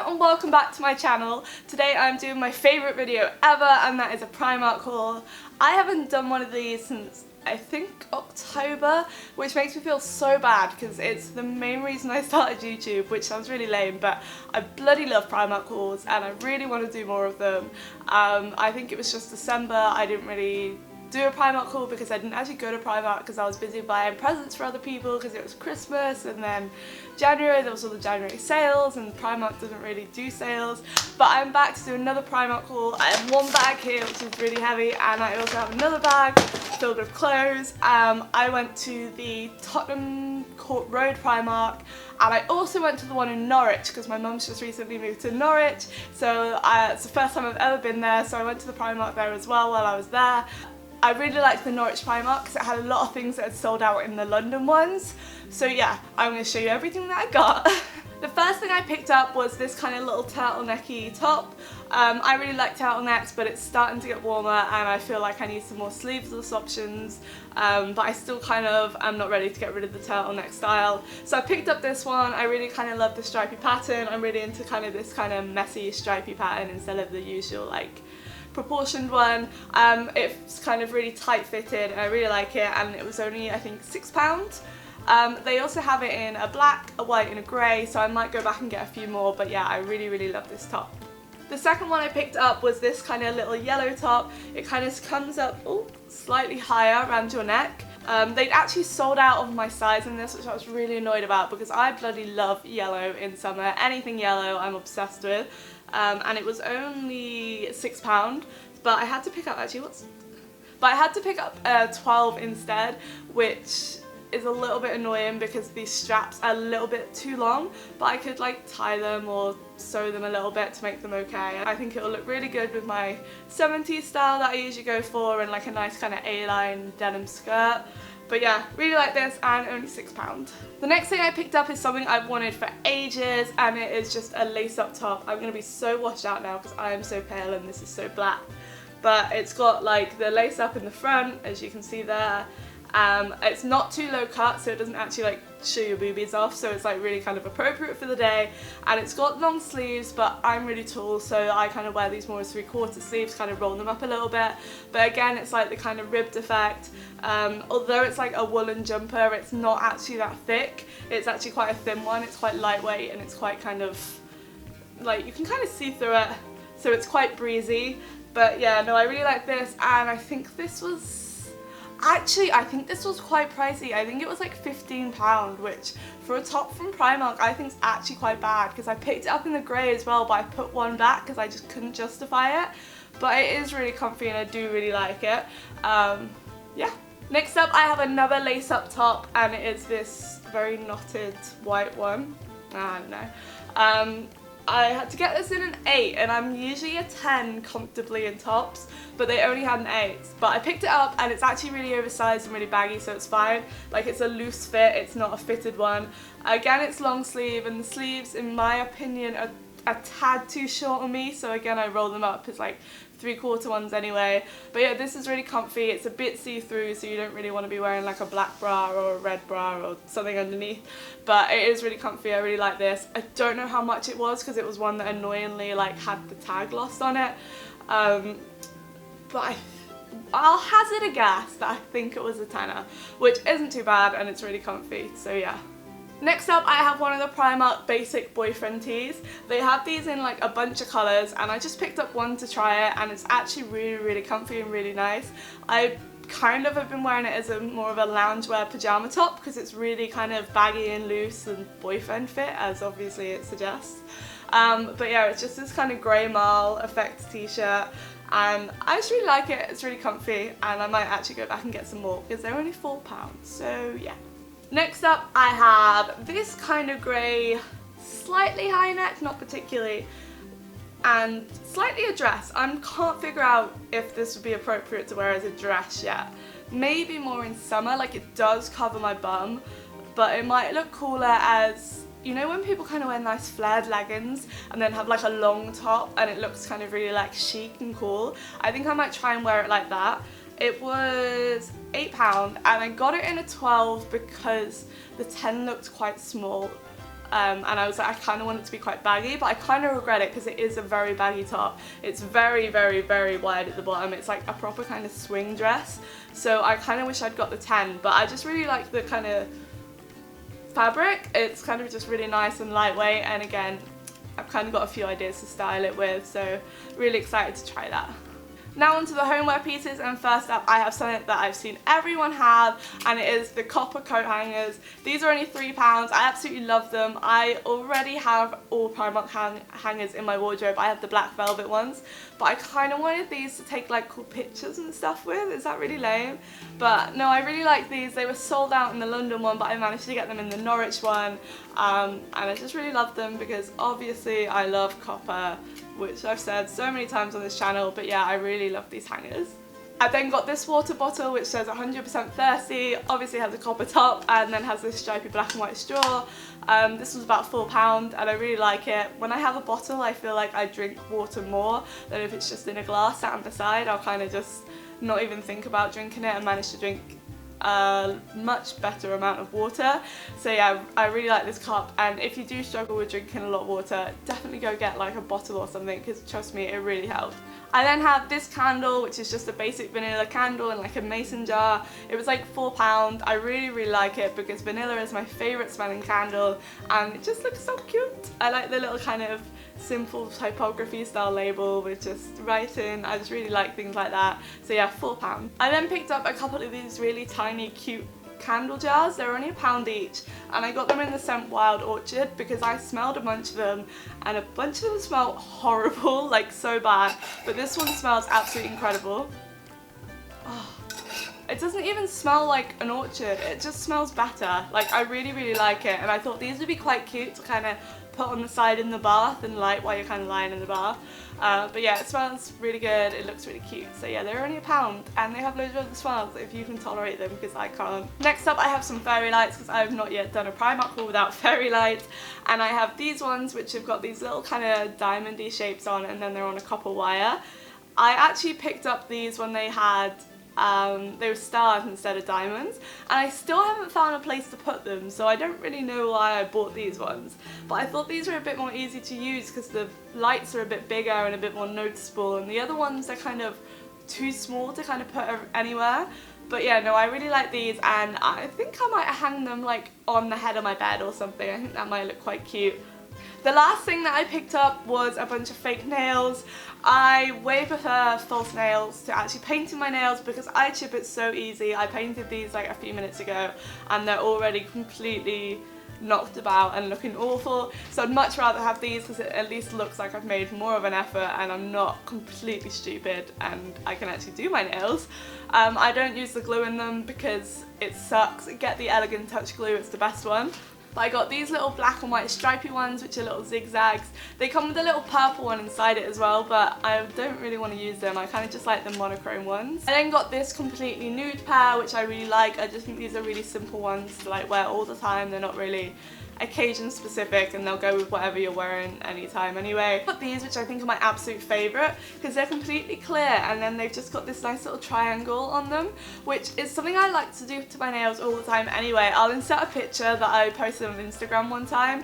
and welcome back to my channel. Today I'm doing my favourite video ever, and that is a Primark haul. I haven't done one of these since I think October, which makes me feel so bad because it's the main reason I started YouTube, which sounds really lame, but I bloody love Primark hauls and I really want to do more of them. I think it was just December, I didn't really do a Primark haul because I didn't actually go to Primark because I was busy buying presents for other people because it was Christmas, and then January there was all the January sales and Primark doesn't really do sales. But I'm back to do another Primark haul. I have one bag here which is really heavy, and I also have another bag filled with clothes. I went to the Tottenham Court Road Primark, and I also went to the one in Norwich because my mum's just recently moved to Norwich, so it's the first time I've ever been there, so I went to the Primark there as well while I was there. I really liked the Norwich Primark because it had a lot of things that had sold out in the London ones. So yeah, I'm going to show you everything that I got. The first thing I picked up was this kind of little turtlenecky top. I really like turtlenecks, but it's starting to get warmer and I feel like I need some more sleeveless options, but I still kind of am not ready to get rid of the turtleneck style. So I picked up this one. I really kind of love the stripy pattern. I'm really into kind of this kind of messy stripy pattern instead of the usual like proportioned one. It's kind of really tight fitted and I really like it, and it was only I think £6. They also have it in a black, a white and a grey, so I might go back and get a few more, but yeah, I really love this top. The second one I picked up was this kind of little yellow top. It kind of comes up slightly higher around your neck. They'd actually sold out of my size in this, which I was really annoyed about because I bloody love yellow in summer. Anything yellow I'm obsessed with. And it was only £6, but I had to pick up 12 instead, which is a little bit annoying because these straps are a little bit too long, but I could like tie them or sew them a little bit to make them okay. I think it'll look really good with my 70s style that I usually go for, and like a nice kind of A-line denim skirt. But yeah, really like this, and only £6. The next thing I picked up is something I've wanted for ages, and it is just a lace-up top. I'm going to be so washed out now because I am so pale and this is so black. But it's got like the lace up in the front, as you can see there. It's not too low cut, so it doesn't actually like show your boobies off, so it's like really kind of appropriate for the day. And it's got long sleeves, but I'm really tall, so I kind of wear these more as 3/4 sleeves, kind of roll them up a little bit. But again, it's like the kind of ribbed effect. Although it's like a woolen jumper, it's not actually that thick. It's actually quite a thin one. It's quite lightweight and it's quite kind of like, you can kind of see through it, so it's quite breezy. But yeah, no, I really like this, and I think this was quite pricey. I think it was like £15, which for a top from Primark I think is actually quite bad, because I picked it up in the grey as well, but I put one back because I just couldn't justify it. But it is really comfy and I do really like it. Yeah. Next up I have another lace up top, and it is this very knotted white one. I don't know. I had to get this in an 8, and I'm usually a 10 comfortably in tops, but they only had an 8. But I picked it up and it's actually really oversized and really baggy, so it's fine. Like, it's a loose fit, it's not a fitted one. Again, it's long sleeve, and the sleeves in my opinion are a tad too short on me, so again I roll them up as like 3/4 ones anyway. But yeah, this is really comfy. It's a bit see-through, so you don't really want to be wearing like a black bra or a red bra or something underneath, but it is really comfy. I really like this. I don't know how much it was because it was one that annoyingly like had the tag lost on it, but I'll hazard a guess that I think it was a tenner, which isn't too bad, and it's really comfy, so yeah. Next up I have one of the Primark basic boyfriend tees. They have these in like a bunch of colours, and I just picked up one to try it, and it's actually really comfy and really nice. I kind of have been wearing it as a more of a loungewear pyjama top because it's really kind of baggy and loose and boyfriend fit, as obviously it suggests. But yeah, it's just this kind of grey marl effect t-shirt, and I just really like it. It's really comfy, and I might actually go back and get some more because they're only £4, so yeah. Next up I have this kind of grey, slightly high neck, not particularly, and slightly a dress. I can't figure out if this would be appropriate to wear as a dress yet. Maybe more in summer, like it does cover my bum, but it might look cooler as, you know when people kind of wear nice flared leggings and then have like a long top and it looks kind of really like chic and cool? I think I might try and wear it like that. It was £8, and I got it in a 12 because the 10 looked quite small. and I was like, I kind of want it to be quite baggy, but I kind of regret it because it is a very baggy top. It's very, very, very wide at the bottom. It's like a proper kind of swing dress, so I kind of wish I'd got the 10, but I just really like the kind of fabric. It's kind of just really nice and lightweight, and again, I've kind of got a few ideas to style it with, so really excited to try that. Now onto the homeware pieces, and first up I have something that I've seen everyone have, and it is the copper coat hangers. These are only £3. I absolutely love them. I already have all Primark hangers in my wardrobe. I have the black velvet ones, but I kind of wanted these to take like cool pictures and stuff with. Is that really lame? But no, I really like these. They were sold out in the London one, but I managed to get them in the Norwich one, and I just really love them because obviously I love copper, which I've said so many times on this channel, but yeah, I really love these hangers. I then got this water bottle which says 100% thirsty, obviously has a copper top and then has this stripy black and white straw. This was about £4 and I really like it. When I have a bottle I feel like I drink water more than if it's just in a glass sat on the side. I'll kind of just not even think about drinking it and manage to drink a much better amount of water. So yeah, I really like this cup, and if you do struggle with drinking a lot of water, definitely go get like a bottle or something, because trust me, it really helps. I then have this candle, which is just a basic vanilla candle in like a mason jar. It was like £4. I really like it because vanilla is my favourite smelling candle and it just looks so cute. I like the little kind of simple typography style label with just writing. I just really like things like that. So yeah, £4. I then picked up a couple of these really tiny cute candle jars. They're only £1 each, and I got them in the scent Wild Orchid because I smelled a bunch of them and a bunch of them smell horrible, like so bad, but this one smells absolutely incredible. Oh, it doesn't even smell like an orchid, it just smells better. Like I really like it, and I thought these would be quite cute to kind of put on the side in the bath and light while you're kind of lying in the bath. But yeah, it smells really good, it looks really cute. So yeah, they're only £1 and they have loads of other smells if you can tolerate them, because I can't. Next up I have some fairy lights because I have not yet done a Primark haul without fairy lights, and I have these ones which have got these little kind of diamondy shapes on, and then they're on a copper wire. I actually picked up these when they had they were stars instead of diamonds, and I still haven't found a place to put them, so I don't really know why I bought these ones, but I thought these were a bit more easy to use because the lights are a bit bigger and a bit more noticeable, and the other ones are kind of too small to kind of put anywhere. But yeah, no, I really like these, and I think I might hang them like on the head of my bed or something. I think that might look quite cute. The last thing that I picked up was a bunch of fake nails. I way prefer false nails to actually painting my nails because I chip it so easy. I painted these like a few minutes ago and they're already completely knocked about and looking awful, so I'd much rather have these because it at least looks like I've made more of an effort and I'm not completely stupid and I can actually do my nails. I don't use the glue in them because it sucks. Get the Elegant Touch glue, it's the best one. But I got these little black and white stripy ones which are little zigzags. They come with a little purple one inside it as well, but I don't really want to use them. I kind of just like the monochrome ones. I then got this completely nude pair which I really like. I just think these are really simple ones to like wear all the time. They're not really occasion specific and they'll go with whatever you're wearing anytime anyway. But these, which I think are my absolute favourite because they're completely clear and then they've just got this nice little triangle on them, which is something I like to do to my nails all the time anyway. I'll insert a picture that I posted on Instagram one time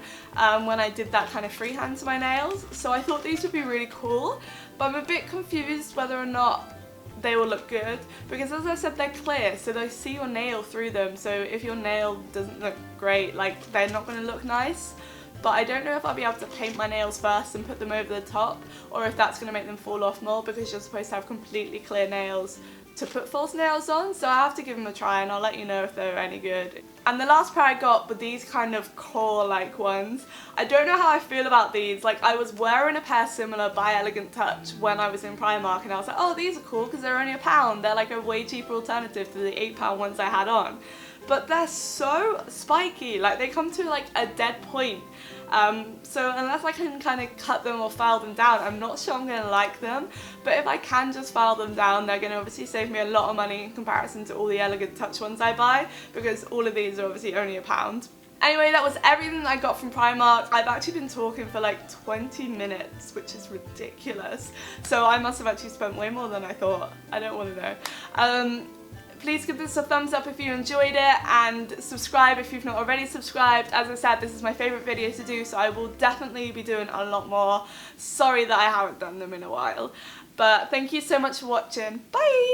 when I did that kind of freehand to my nails. So I thought these would be really cool, but I'm a bit confused whether or not they will look good because, as I said, they're clear, so they see your nail through them. So if your nail doesn't look great, like, they're not going to look nice. But I don't know if I'll be able to paint my nails first and put them over the top, or if that's going to make them fall off more because you're supposed to have completely clear nails to put false nails on. So I have to give them a try and I'll let you know if they're any good. And the last pair I got were these kind of core-like ones. I don't know how I feel about these. Like, I was wearing a pair similar by Elegant Touch when I was in Primark and I was like, oh, these are cool because they're only £1. They're like a way cheaper alternative to the £8 ones I had on. But they're so spiky, like they come to like a dead point. So unless I can kind of cut them or file them down, I'm not sure I'm going to like them. But if I can just file them down, they're going to obviously save me a lot of money in comparison to all the Elegant Touch ones I buy, because all of these are obviously only £1. Anyway, that was everything that I got from Primark. I've actually been talking for like 20 minutes, which is ridiculous. So I must have actually spent way more than I thought. I don't want to know. Please give this a thumbs up if you enjoyed it, and subscribe if you've not already subscribed. As I said, this is my favourite video to do, so I will definitely be doing a lot more. Sorry that I haven't done them in a while. But thank you so much for watching. Bye!